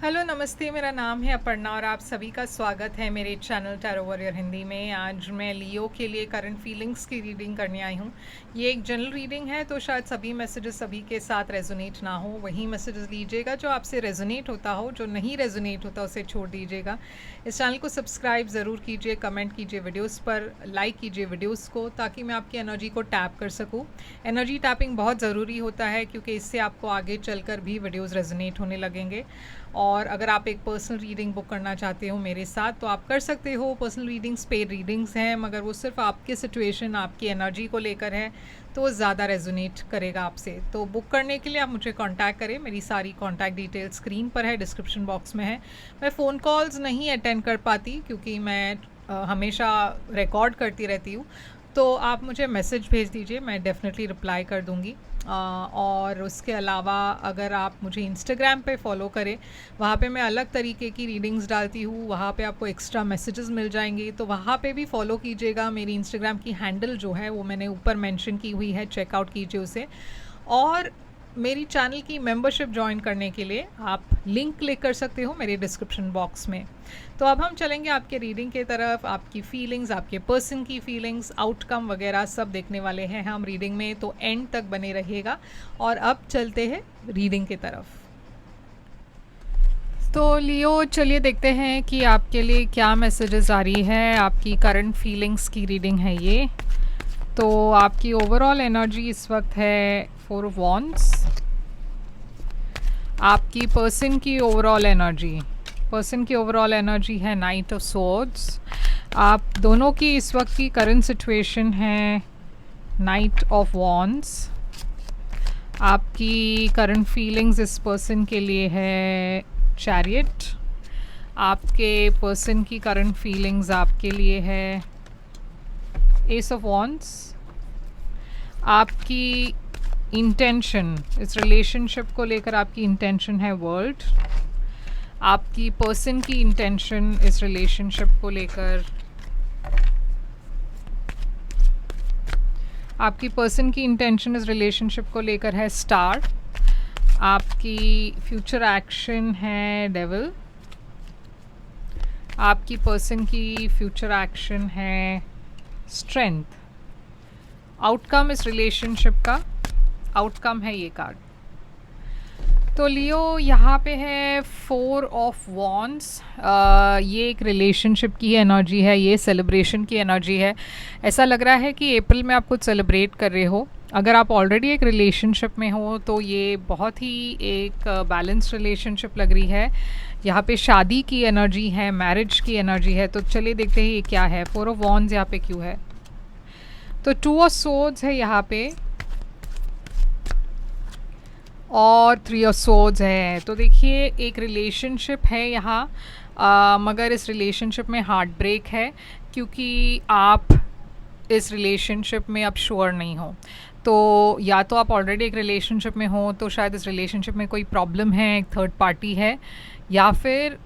Hello नमस्ते, मेरा नाम है अपर्णा और आप सभी का स्वागत है मेरे चैनल टैरो वॉरियर हिंदी में। आज मैं लियो के लिए करंट फीलिंग्स की रीडिंग करने आई हूँ। ये एक जनरल रीडिंग है, तो शायद सभी मैसेजेस सभी के साथ रेजोनेट ना हो। वही मैसेजेस लीजिएगा जो आपसे रेजोनेट होता हो, जो नहीं रेजोनेट होता उसे छोड़ दीजिएगा। इस चैनल को सब्सक्राइब ज़रूर कीजिए, कमेंट कीजिए वीडियोज़ पर, लाइक कीजिए वीडियोज़ को, ताकि मैं आपकी एनर्जी को टैप कर सकूँ। एनर्जी टैपिंग बहुत ज़रूरी होता है क्योंकि इससे आपको आगे चलकर भी वीडियोज़ रेजोनेट होने लगेंगे। और अगर आप एक पर्सनल रीडिंग बुक करना चाहते हो मेरे साथ तो आप कर सकते हो। पर्सनल रीडिंग्स पेड रीडिंग्स हैं, मगर वो सिर्फ आपके सिचुएशन, आपकी एनर्जी को लेकर है, तो वो ज़्यादा रेजोनेट करेगा आपसे। तो बुक करने के लिए आप मुझे कांटेक्ट करें। मेरी सारी कांटेक्ट डिटेल स्क्रीन पर है, डिस्क्रिप्शन बॉक्स में है। मैं फ़ोन कॉल्स नहीं अटेंड कर पाती क्योंकि मैं हमेशा रिकॉर्ड करती रहती हूँ। तो आप मुझे मैसेज भेज दीजिए, मैं डेफिनेटली रिप्लाई कर दूँगी। और उसके अलावा अगर आप मुझे इंस्टाग्राम पे फॉलो करें, वहाँ पे मैं अलग तरीके की रीडिंग्स डालती हूँ। वहाँ पे आपको एक्स्ट्रा मैसेजेस मिल जाएंगे, तो वहाँ पे भी फॉलो कीजिएगा। मेरी इंस्टाग्राम की हैंडल जो है वो मैंने ऊपर मेंशन की हुई है, चेकआउट कीजिए उसे। और मेरी चैनल की मेंबरशिप ज्वाइन करने के लिए आप लिंक क्लिक कर सकते हो मेरे डिस्क्रिप्शन बॉक्स में। तो अब हम चलेंगे आपके रीडिंग की तरफ। आपकी फीलिंग्स, आपके पर्सन की फीलिंग्स, आउटकम वगैरह सब देखने वाले हैं हम रीडिंग में, तो एंड तक बने रहिएगा। और अब चलते हैं रीडिंग की तरफ। तो लियो, चलिए देखते हैं कि आपके लिए क्या मैसेजेस आ रही है। आपकी करंट फीलिंग्स की रीडिंग है ये। तो आपकी ओवरऑल एनर्जी इस वक्त है 4 ऑफ वॉन्ड्स। आपकी पर्सन की ओवरऑल एनर्जी है नाइट ऑफ सोर्ड्स। आप दोनों की इस वक्त की करंट सिचुएशन है नाइट ऑफ वॉन्ड्स। आपकी करंट फीलिंग्स इस पर्सन के लिए है चैरियट। आपके पर्सन की करंट फीलिंग्स आपके लिए है एस ऑफ वॉन्ड्स। आपकी इंटेंशन, इस रिलेशनशिप को लेकर आपकी इंटेंशन है वर्ल्ड। आपकी पर्सन की इंटेंशन इस रिलेशनशिप को लेकर, आपकी पर्सन की इंटेंशन इस रिलेशनशिप को लेकर है स्टार। आपकी फ्यूचर एक्शन है डेविल। आपकी पर्सन की फ्यूचर एक्शन है स्ट्रेंथ। आउटकम इस रिलेशनशिप का आउटकम है ये कार्ड। तो लियो, यहाँ पे है 4 ऑफ वॉन्ड्स। ये एक रिलेशनशिप की एनर्जी है, ये सेलिब्रेशन की एनर्जी है। ऐसा लग रहा है कि अप्रैल में आप कुछ सेलिब्रेट कर रहे हो। अगर आप ऑलरेडी एक रिलेशनशिप में हो तो ये बहुत ही एक बैलेंस रिलेशनशिप लग रही है। यहाँ पे शादी की एनर्जी है, मैरिज की एनर्जी है। तो चलिए देखते हैं ये क्या है। 4 ऑफ वॉन्ड्स यहाँ पे क्यों है। तो 2 ऑफ सोर्ड्स है यहाँ पे और 3 ऑफ सोर्ड्स है। तो देखिए, एक रिलेशनशिप है यहाँ, मगर इस रिलेशनशिप में हार्ट ब्रेक है क्योंकि आप इस रिलेशनशिप में अब श्योर नहीं हो। तो या तो आप ऑलरेडी एक रिलेशनशिप में हो तो शायद इस रिलेशनशिप में कोई प्रॉब्लम है, एक थर्ड पार्टी है, या फिर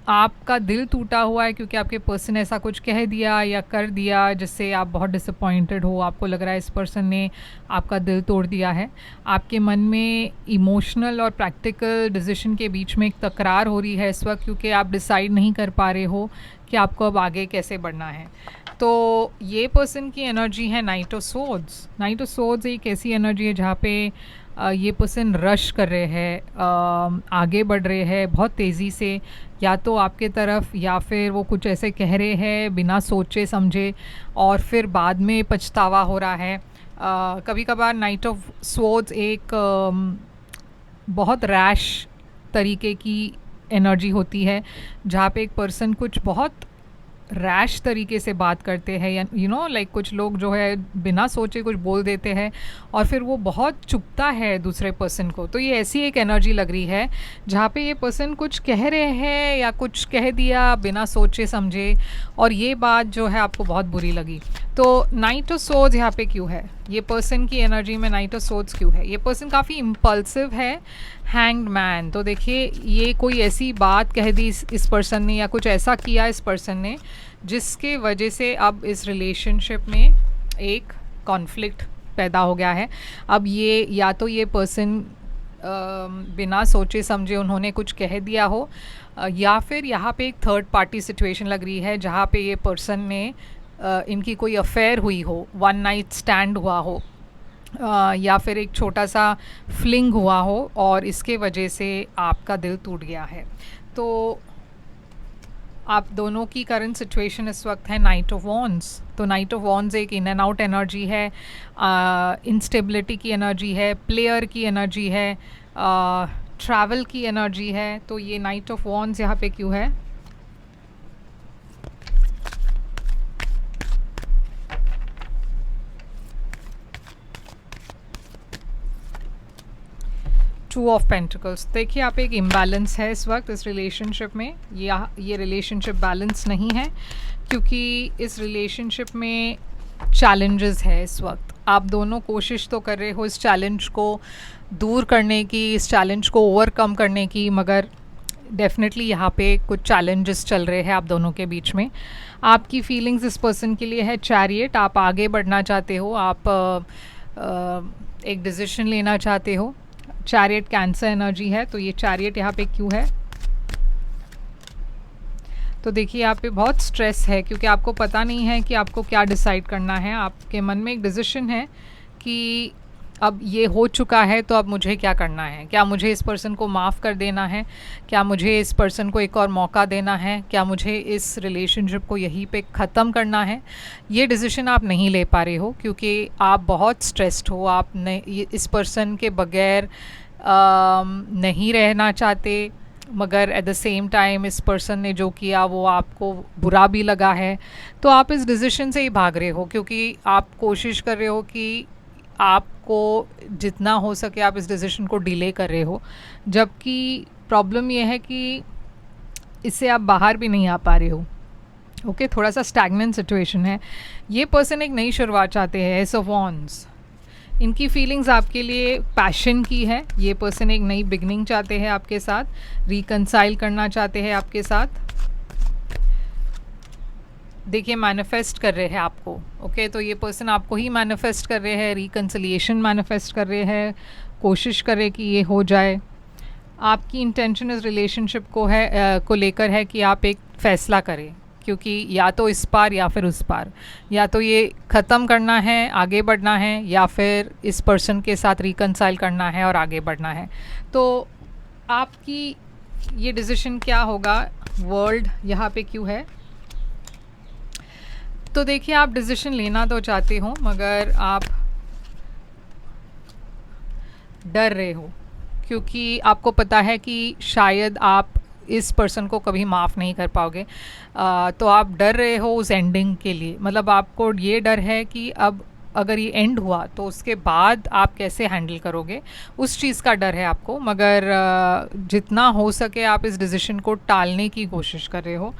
आपका दिल टूटा हुआ है क्योंकि आपके पर्सन ऐसा कुछ कह दिया या कर दिया जिससे आप बहुत डिसअपॉइंटेड हो। आपको लग रहा है इस पर्सन ने आपका दिल तोड़ दिया है। आपके मन में इमोशनल और प्रैक्टिकल डिसीजन के बीच में एक तकरार हो रही है इस वक्त, क्योंकि आप डिसाइड नहीं कर पा रहे हो कि आपको अब आगे कैसे बढ़ना है। तो ये पर्सन की एनर्जी है night of swords. Night of swords एक ऐसी एनर्जी है जहाँ पे ये पर्सन रश कर रहे हैं, आगे बढ़ रहे हैं बहुत तेज़ी से, या तो आपके तरफ, या फिर वो कुछ ऐसे कह रहे हैं बिना सोचे समझे और फिर बाद में पछतावा हो रहा है। कभी कभार नाइट ऑफ सोर्ड्स एक बहुत रैश तरीके की एनर्जी होती है जहाँ पे एक पर्सन कुछ बहुत रैश तरीके से बात करते हैं, या लाइक कुछ लोग जो है बिना सोचे कुछ बोल देते हैं और फिर वो बहुत चुभता है दूसरे पर्सन को। तो ये ऐसी एक एनर्जी लग रही है जहाँ पे ये पर्सन कुछ कह रहे हैं या कुछ कह दिया बिना सोचे समझे, और ये बात जो है आपको बहुत बुरी लगी। तो नाइट ऑफ सोर्ड्स यहाँ पे क्यों है, ये पर्सन की एनर्जी में नाइट ऑफ सोर्ड्स क्यों है। ये पर्सन काफ़ी इम्पल्सिव है, हैंग्ड मैन। तो देखिए, ये कोई ऐसी बात कह दी इस पर्सन ने या कुछ ऐसा किया इस पर्सन ने जिसके वजह से अब इस रिलेशनशिप में एक कॉन्फ्लिक्ट पैदा हो गया है। अब ये या तो ये पर्सन बिना सोचे समझे उन्होंने कुछ कह दिया हो, या फिर यहाँ पे एक थर्ड पार्टी सिचुएशन लग रही है जहाँ पे ये पर्सन ने इनकी कोई अफेयर हुई हो, वन नाइट स्टैंड हुआ हो, या फिर एक छोटा सा फ्लिंग हुआ हो और इसके वजह से आपका दिल टूट गया है। तो आप दोनों की करंट सिचुएशन इस वक्त है नाइट ऑफ वॉन्ड्स। तो नाइट ऑफ वॉन्ड्स एक इन एंड आउट एनर्जी है, इंस्टेबिलिटी की एनर्जी है, प्लेयर की एनर्जी है, ट्रैवल की एनर्जी है। तो ये नाइट ऑफ वॉन्ड्स यहाँ पे क्यों है? Two of pentacles. देखिए आप एक इम्बैलेंस है इस वक्त इस रिलेशनशिप में, ये रिलेशनशिप बैलेंस नहीं है क्योंकि इस रिलेशनशिप में चैलेंजेस है इस वक्त। आप दोनों कोशिश तो कर रहे हो इस चैलेंज को दूर करने की, इस चैलेंज को ओवरकम करने की, मगर डेफिनेटली यहाँ पे कुछ चैलेंजेस चल रहे हैं आप दोनों के बीच में। आपकी फीलिंग्स इस पर्सन के लिए है चैरियट। आप आगे बढ़ना चाहते हो, आप एक डिसीजन लेना चाहते हो। चैरियट कैंसर एनर्जी है, तो ये चैरियट यहाँ पे क्यों है? तो देखिए यहाँ पे बहुत स्ट्रेस है क्योंकि आपको पता नहीं है कि आपको क्या डिसाइड करना है। आपके मन में एक डिसीजन है कि अब ये हो चुका है तो अब मुझे क्या करना है। क्या मुझे इस पर्सन को माफ़ कर देना है? क्या मुझे इस पर्सन को एक और मौका देना है? क्या मुझे इस रिलेशनशिप को यहीं पे ख़त्म करना है? ये डिसीजन आप नहीं ले पा रहे हो क्योंकि आप बहुत स्ट्रेस्ड हो। आप इस पर्सन के बगैर नहीं रहना चाहते, मगर एट द सेम टाइम इस पर्सन ने जो किया वो आपको बुरा भी लगा है। तो आप इस डिसीजन से ही भाग रहे हो क्योंकि आप कोशिश कर रहे हो कि आपको जितना हो सके आप इस डिसीजन को डिले कर रहे हो, जबकि प्रॉब्लम ये है कि इससे आप बाहर भी नहीं आ पा रहे हो। ओके, थोड़ा सा स्टैग्नेंट सिचुएशन है। ये पर्सन एक नई शुरुआत चाहते हैं, एस ऑफ वॉन्ड्स। इनकी फीलिंग्स आपके लिए पैशन की है। ये पर्सन एक नई बिगनिंग चाहते हैं आपके साथ, रिकंसाइल करना चाहते हैं आपके साथ। देखिए मैनिफेस्ट कर रहे हैं आपको। ओके, तो ये पर्सन आपको ही मैनिफेस्ट कर रहे हैं, रिकंसिलिएशन मैनिफेस्ट कर रहे हैं, कोशिश कर रहे कि ये हो जाए। आपकी इंटेंशन इस रिलेशनशिप को लेकर है कि आप एक फ़ैसला करें, क्योंकि या तो इस पार या फिर उस पार, या तो ये ख़त्म करना है, आगे बढ़ना है, या फिर इस पर्सन के साथ रिकंसाइल करना है और आगे बढ़ना है। तो आपकी ये डिसीजन क्या होगा? वर्ल्ड यहाँ पे क्यों है? तो देखिए आप डिसीजन लेना तो चाहते हो मगर आप डर रहे हो क्योंकि आपको पता है कि शायद आप इस पर्सन को कभी माफ़ नहीं कर पाओगे। तो आप डर रहे हो उस एंडिंग के लिए। मतलब आपको ये डर है कि अब अगर ये एंड हुआ तो उसके बाद आप कैसे हैंडल करोगे, उस चीज़ का डर है आपको। मगर जितना हो सके आप इस डिसीजन को टालने की कोशिश कर रहे हो।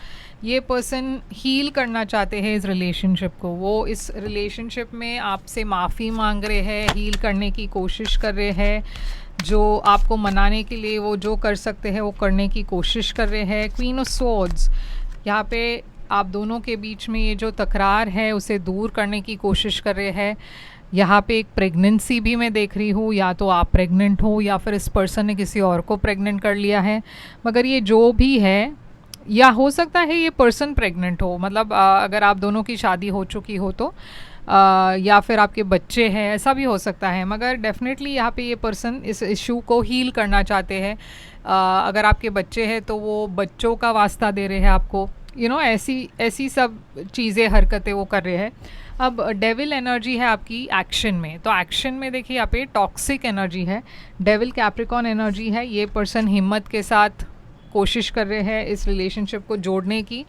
ये पर्सन हील करना चाहते हैं इस रिलेशनशिप को। वो इस रिलेशनशिप में आपसे माफ़ी मांग रहे हैं, हील करने की कोशिश कर रहे हैं। जो आपको मनाने के लिए वो जो कर सकते हैं वो करने की कोशिश कर रहे हैं। क्वीन ऑफ स्वॉर्ड्स, यहाँ पे आप दोनों के बीच में ये जो तकरार है उसे दूर करने की कोशिश कर रहे हैं। यहाँ पे एक प्रेगनेंसी भी मैं देख रही हूँ, या तो आप प्रेग्नेंट हो या फिर इस पर्सन ने किसी और को प्रेग्नेंट कर लिया है। मगर ये जो भी है, या हो सकता है ये पर्सन प्रेग्नेंट हो, मतलब अगर आप दोनों की शादी हो चुकी हो तो, या फिर आपके बच्चे हैं, ऐसा भी हो सकता है। मगर डेफिनेटली यहाँ पे ये पर्सन इस इशू को हील करना चाहते हैं। अगर आपके बच्चे हैं तो वो बच्चों का वास्ता दे रहे हैं आपको, ऐसी सब चीज़ें, हरकतें वो कर रहे हैं। अब डेविल एनर्जी है आपकी एक्शन में। तो एक्शन में देखिए यहाँ पे टॉक्सिक एनर्जी है, डेविल कैप्रिकॉन एनर्जी है। ये पर्सन हिम्मत के साथ कोशिश कर रहे हैं इस रिलेशनशिप को जोड़ने की।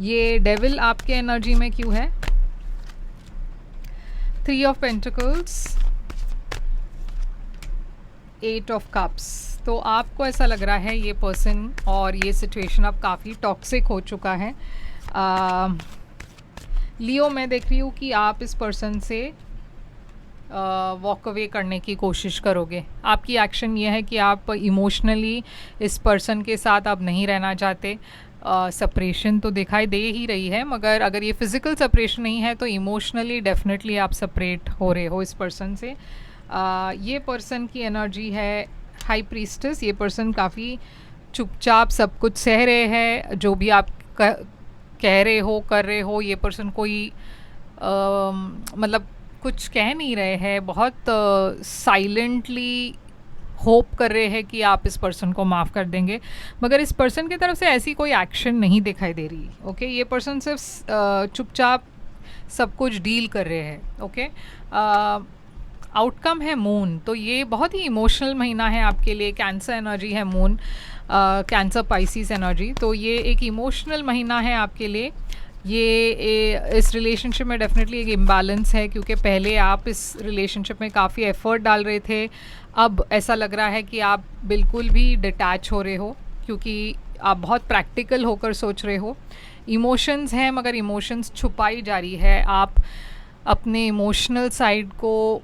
ये डेविल आपके एनर्जी में क्यों है? 3 ऑफ पेंटिकल्स, 8 ऑफ कप्स। तो आपको ऐसा लग रहा है ये पर्सन और ये सिचुएशन अब काफ़ी टॉक्सिक हो चुका है। लियो, मैं देख रही हूँ कि आप इस पर्सन से वॉक अवे करने की कोशिश करोगे। आपकी एक्शन ये है कि आप इमोशनली इस पर्सन के साथ अब नहीं रहना चाहते। सेपरेशन तो दिखाई दे ही रही है, मगर अगर ये फिज़िकल सेपरेशन नहीं है तो इमोशनली डेफिनेटली आप सेपरेट हो रहे हो इस पर्सन से। ये पर्सन की एनर्जी है हाई प्रीस्टेस, ये पर्सन काफ़ी चुपचाप सब कुछ सह रहे हैं, जो भी आप कह रहे हो कर रहे हो। ये पर्सन कोई मतलब कुछ कह नहीं रहे हैं, बहुत साइलेंटली होप कर रहे हैं कि आप इस पर्सन को माफ़ कर देंगे, मगर इस पर्सन की तरफ से ऐसी कोई एक्शन नहीं दिखाई दे रही। ओके, ये पर्सन सिर्फ चुपचाप सब कुछ डील कर रहे हैं। ओके, आउटकम है मून, तो ये बहुत ही इमोशनल महीना है आपके लिए। कैंसर एनर्जी है मून, कैंसर पाइसिस एनर्जी, तो ये एक इमोशनल महीना है आपके लिए। ये इस रिलेशनशिप में डेफिनेटली एक इम्बैलेंस है, क्योंकि पहले आप इस रिलेशनशिप में काफ़ी एफर्ट डाल रहे थे, अब ऐसा लग रहा है कि आप बिल्कुल भी डिटैच हो रहे हो, क्योंकि आप बहुत प्रैक्टिकल होकर सोच रहे हो। इमोशंस हैं, मगर इमोशंस छुपाई जा रही है, आप अपने इमोशनल साइड को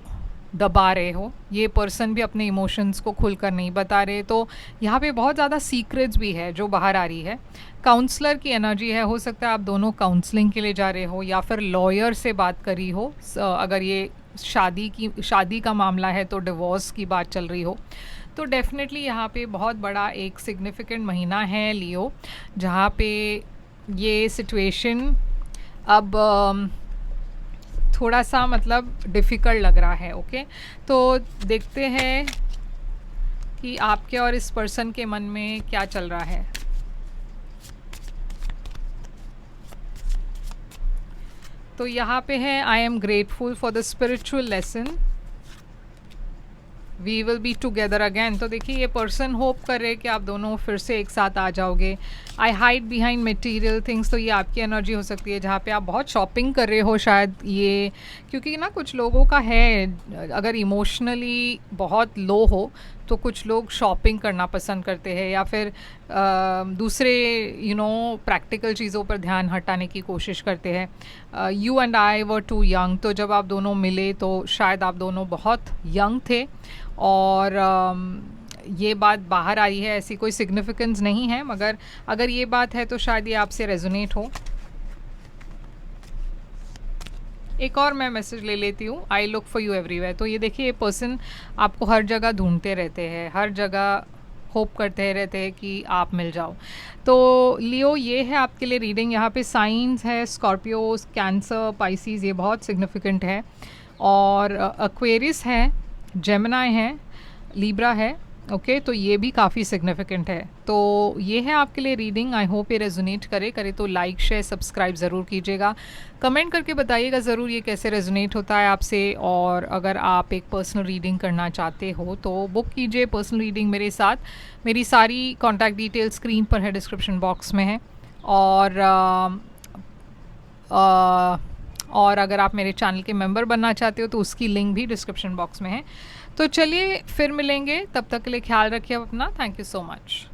दबा रहे हो। ये पर्सन भी अपने इमोशंस को खुलकर नहीं बता रहे, तो यहाँ पे बहुत ज़्यादा सीक्रेट्स भी है जो बाहर आ रही है। काउंसलर की एनर्जी है, हो सकता है आप दोनों काउंसलिंग के लिए जा रहे हो या फिर लॉयर से बात करी हो। अगर ये शादी का मामला है तो डिवोर्स की बात चल रही हो, तो डेफिनेटली यहाँ पे बहुत बड़ा एक सिग्निफिकेंट महीना है लियो, जहाँ पे ये सिचुएशन अब थोड़ा सा मतलब डिफ़िकल्ट लग रहा है। ओके, तो देखते हैं कि आपके और इस पर्सन के मन में क्या चल रहा है। तो यहाँ पे है I am grateful for the spiritual lesson, we will be together again. तो देखिए, ये पर्सन होप कर रहे हैं कि आप दोनों फिर से एक साथ आ जाओगे। आई हाइड बिहाइंड मटेरियल थिंग्स, तो ये आपकी एनर्जी हो सकती है, जहाँ पे आप बहुत शॉपिंग कर रहे हो शायद ये, क्योंकि ना कुछ लोगों का है, अगर इमोशनली बहुत लो हो तो कुछ लोग शॉपिंग करना पसंद करते हैं, या फिर दूसरे प्रैक्टिकल चीज़ों पर ध्यान हटाने की कोशिश करते हैं। You and I were too young, तो जब आप दोनों मिले तो शायद आप दोनों बहुत यंग थे, और ये बात बाहर आई है। ऐसी कोई सिग्निफिकेंस नहीं है, मगर अगर ये बात है तो शायद ये आपसे रेजोनेट हो। एक और मैं मैसेज ले लेती हूँ, I look for you everywhere. तो ये देखिए, ये पर्सन आपको हर जगह ढूंढते रहते हैं, हर जगह होप करते रहते हैं कि आप मिल जाओ। तो लियो, ये है आपके लिए रीडिंग। यहाँ पे साइंस है स्कॉर्पियो, कैंसर, पाइसिस, ये बहुत सिग्निफिकेंट है, और एक्वेरियस है, जेमिनी है, लिब्रा है। ओके, तो ये भी काफ़ी सिग्निफिकेंट है। तो ये है आपके लिए रीडिंग। आई होप ये रेजोनेट करे तो लाइक शेयर सब्सक्राइब ज़रूर कीजिएगा। कमेंट करके बताइएगा ज़रूर ये कैसे रेजोनेट होता है आपसे, और अगर आप एक पर्सनल रीडिंग करना चाहते हो तो बुक कीजिए पर्सनल रीडिंग मेरे साथ। मेरी सारी कॉन्टैक्ट डिटेल स्क्रीन पर है, डिस्क्रिप्शन बॉक्स में है, और अगर आप मेरे चैनल के मेंबर बनना चाहते हो तो उसकी लिंक भी डिस्क्रिप्शन बॉक्स में है। तो चलिए फिर मिलेंगे, तब तक के लिए ख्याल रखिए अपना। Thank you so much.